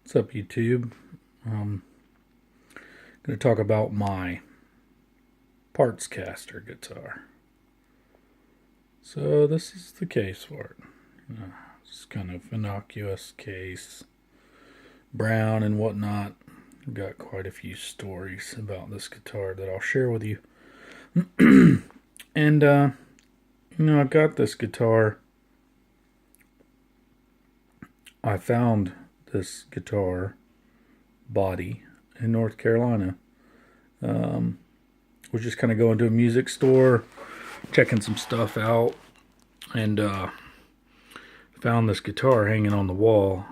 What's up, YouTube? I'm going to talk about my Partscaster guitar. So this is the case for it. It's kind of innocuous case, brown and whatnot. I've got quite a few stories about this guitar that I'll share with you. And I got this guitar. I found this guitar body in North Carolina. Was just kind of going to a music store, checking some stuff out, and found this guitar hanging on the wall.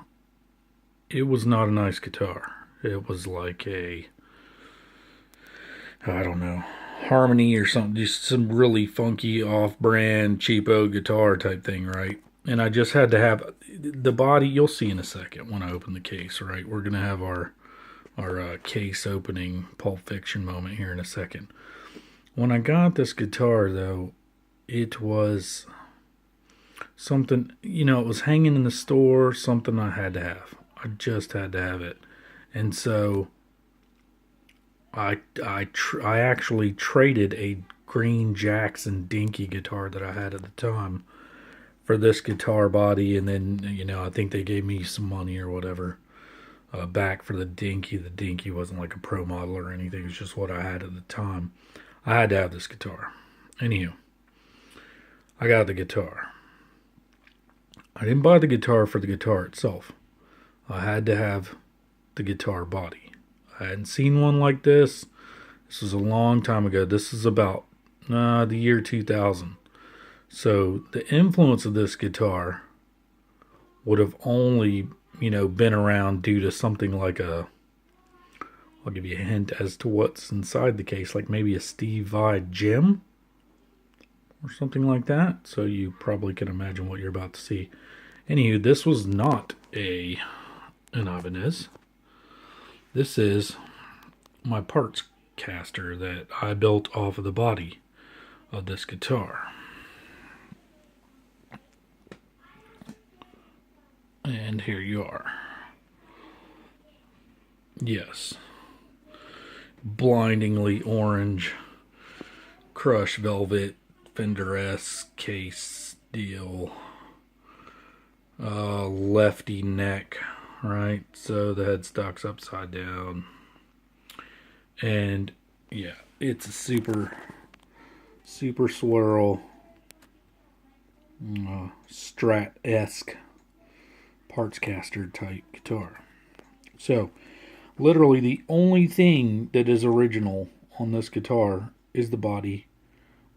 It was not a nice guitar. It was like I don't know, Harmony or something, just some really funky off-brand cheapo guitar type thing, right? And I just had to have the body. You'll see in a second when I open the case, right? We're gonna have our case opening Pulp Fiction moment here in a second. When I got this guitar, though, it was something, it was hanging in the store, something I had to have. I just had to have it. And so I actually traded a green Jackson Dinky guitar that I had at the time for this guitar body, and then, I think they gave me some money or whatever back for the Dinky. The Dinky wasn't like a pro model or anything. It was just what I had at the time. I had to have this guitar. Anywho, I got the guitar. I didn't buy the guitar for the guitar itself. I had to have the guitar body. I hadn't seen one like this. This was a long time ago. This is about the year 2000. So the influence of this guitar would have only, been around due to something like I'll give you a hint as to what's inside the case, like maybe a Steve Vai Gem or something like that. So you probably can imagine what you're about to see. Anywho, this was not an Ibanez. This is my Partscaster that I built off of the body of this guitar. And here you are. Yes. Blindingly orange crushed velvet Fender-esque case deal. Lefty neck, right? So the headstock's upside down. And yeah, it's a super swirl strat-esque Partscaster type guitar. So literally the only thing that is original on this guitar is the body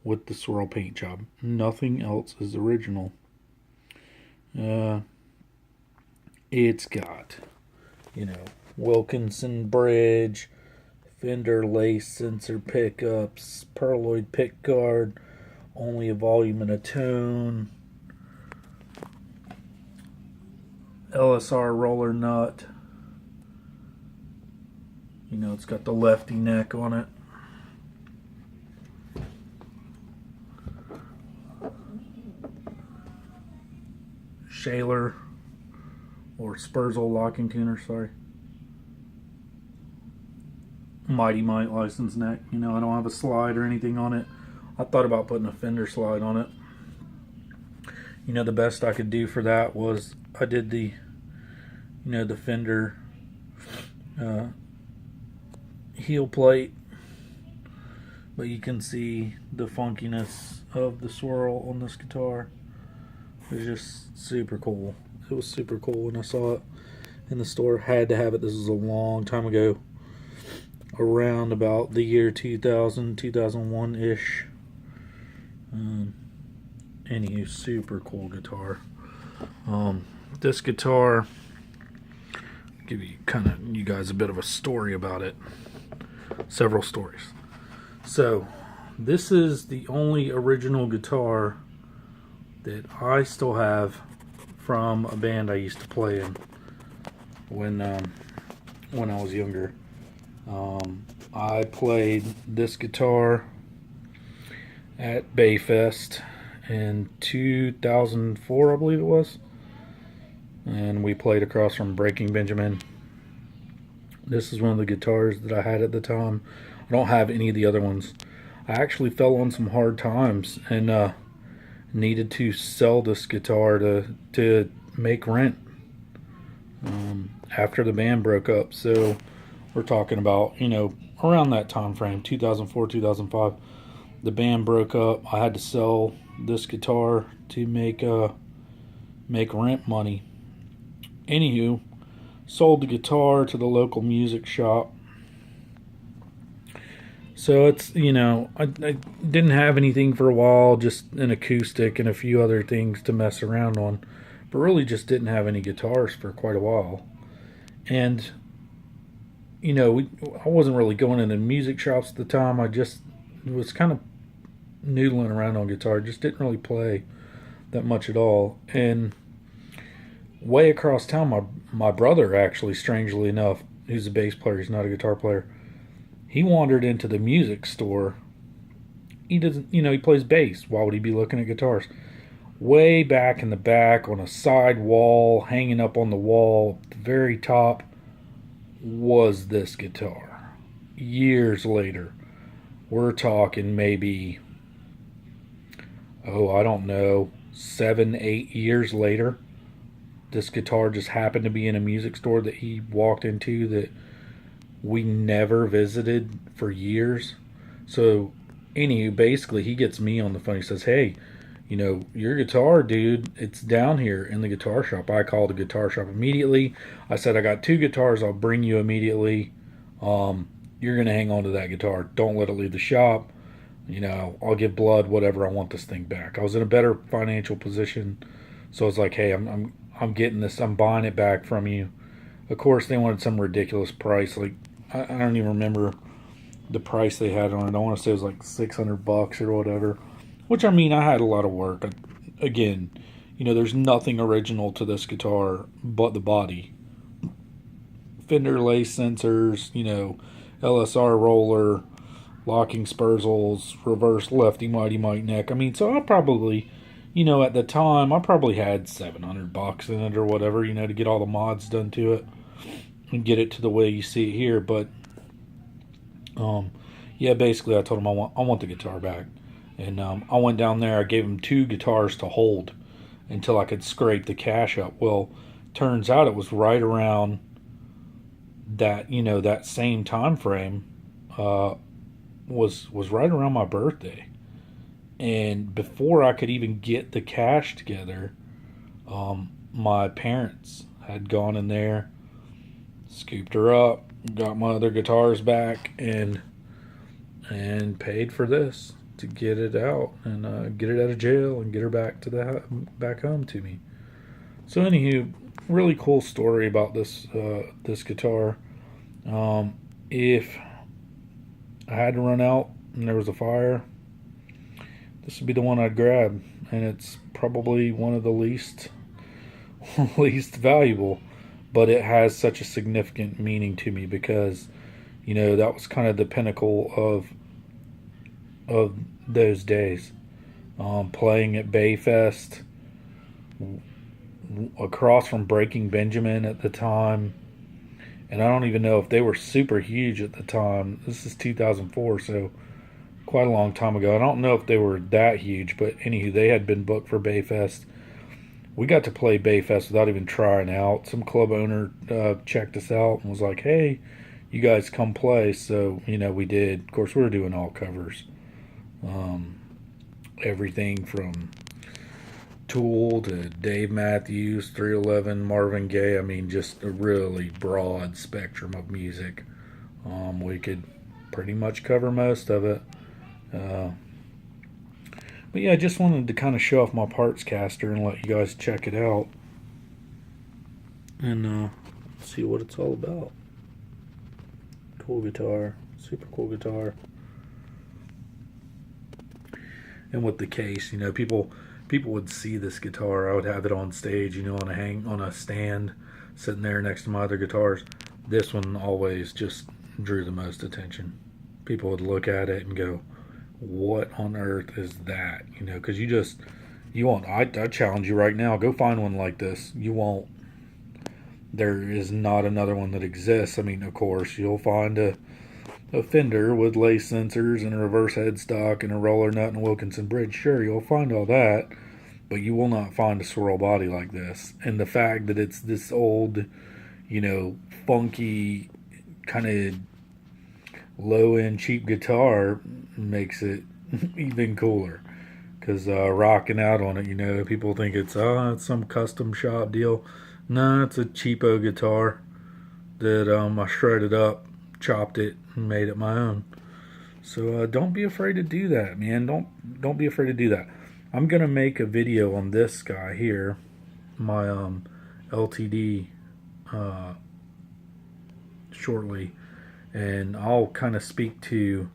with the swirl paint job. Nothing else is original. It's got, Wilkinson bridge, Fender lace sensor pickups, perloid pick guard, only a volume and a tone, LSR roller nut. It's got the lefty neck on it. Shaler or Sperzel locking tuner, sorry. Mighty Mite license neck. I don't have a slide or anything on it. I thought about putting a Fender slide on it. The best I could do for that was I did the Fender heel plate, but you can see the funkiness of the swirl on this guitar. It was just super cool. It was super cool when I saw it in the store. Had to have it. This was a long time ago, around about the year 2000, 2001-ish. Anywho, super cool guitar. This guitar, I'll give you guys a bit of a story about it. Several stories. So, this is the only original guitar that I still have from a band I used to play in when I was younger. I played this guitar at Bayfest in 2004, I believe it was, and we played across from Breaking Benjamin This is one of the guitars that I had at the time. I don't have any of the other ones. I actually fell on some hard times and needed to sell this guitar to make rent after the band broke up. So we're talking about, around that time frame, 2004, 2005. The band broke up. I had to sell this guitar to make rent money. Anywho, sold the guitar to the local music shop. So it's, I didn't have anything for a while, just an acoustic and a few other things to mess around on, but really just didn't have any guitars for quite a while. And, I wasn't really going into music shops at the time. I just was kind of noodling around on guitar, just didn't really play that much at all. And way across town, my brother, actually, strangely enough, who's a bass player, he's not a guitar player, he wandered into the music store. He doesn't, he plays bass. Why would he be looking at guitars? Way back in the back on a side wall, hanging up on the wall, at the very top, was this guitar. Years later, we're talking maybe, I don't know, 7, 8 years later, this guitar just happened to be in a music store that he walked into that we never visited for years. So, anywho, basically, he gets me on the phone. He says, "Hey, your guitar, dude, it's down here in the guitar shop." I called the guitar shop immediately. I said, "I got 2 guitars. I'll bring you immediately. You're going to hang on to that guitar. Don't let it leave the shop. I'll give blood, whatever. I want this thing back." I was in a better financial position. So I was like, "Hey, I'm getting this. I'm buying it back from you." Of course, they wanted some ridiculous price. Like, I don't even remember the price they had on it. I want to say it was like $600 or whatever. Which, I mean, I had a lot of work. Again, there's nothing original to this guitar but the body. Fender lace sensors, LSR roller, locking Sperzels, reverse lefty mighty might neck. I mean, so I probably, at the time, I probably had $700 in it or whatever, to get all the mods done to it and get it to the way you see it here. But, yeah, basically I told him I want the guitar back. And I went down there. I gave him 2 guitars to hold until I could scrape the cash up. Well, turns out it was right around that that same time frame. Was right around my birthday, and before I could even get the cash together, my parents had gone in there, scooped her up, got my other guitars back, and paid for this to get it out and get it out of jail and get her back home to me. So anywho, really cool story about this guitar. If I had to run out and there was a fire, this would be the one I'd grab, and it's probably one of the least valuable, but it has such a significant meaning to me because that was kind of the pinnacle of those days. Playing at Bayfest, across from Breaking Benjamin at the time. And I don't even know if they were super huge at the time. This is 2004, so quite a long time ago. I don't know if they were that huge, but anywho, they had been booked for Bayfest. We got to play Bayfest without even trying out. Some club owner checked us out and was like, "Hey, you guys come play." So, we did. Of course, we were doing all covers. Everything from Tool to Dave Matthews, 311, Marvin Gaye. I mean, just a really broad spectrum of music. We could pretty much cover most of it. But yeah, I just wanted to kind of show off my Partscaster and let you guys check it out and see what it's all about. Cool guitar, super cool guitar. And with the case, people would see this guitar. I would have it on stage, on a stand, sitting there next to my other guitars. This one always just drew the most attention. People would look at it and go, "What on earth is that?" Because you won't. I challenge you right now. Go find one like this. You won't There is not another one that exists. I mean, of course, you'll find a Fender with lace sensors and a reverse headstock and a roller nut and a Wilkinson bridge. Sure, you'll find all that, but you will not find a swirl body like this. And the fact that it's this old, funky, kind of low-end cheap guitar makes it even cooler. Because rocking out on it, people think it's some custom shop deal. No, it's a cheapo guitar that I shredded up, chopped it, and made it my own. So don't be afraid to do that, man. Don't be afraid to do that. I'm gonna make a video on this guy here, my LTD, shortly, and I'll kind of speak to,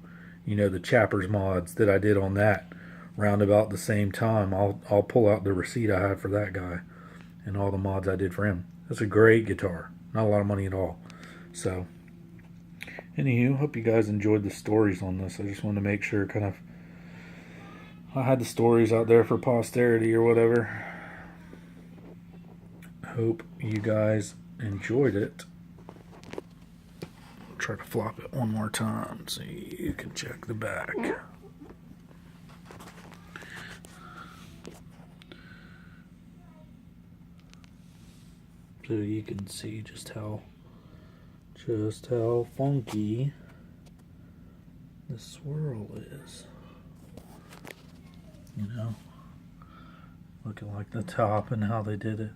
the Chappers mods that I did on that round about the same time. I'll pull out the receipt I have for that guy and all the mods I did for him. That's a great guitar. Not a lot of money at all. So, anywho, hope you guys enjoyed the stories on this. I just wanted to make sure I had the stories out there for posterity or whatever. Hope you guys enjoyed it. I'll try to flop it one more time so you can check the back. So you can see just how funky the swirl is. Looking like the top and how they did it.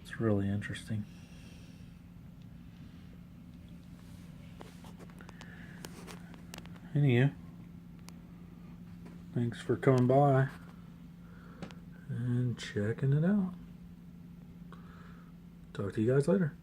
It's really interesting. Anywho, thanks for coming by and checking it out. Talk to you guys later.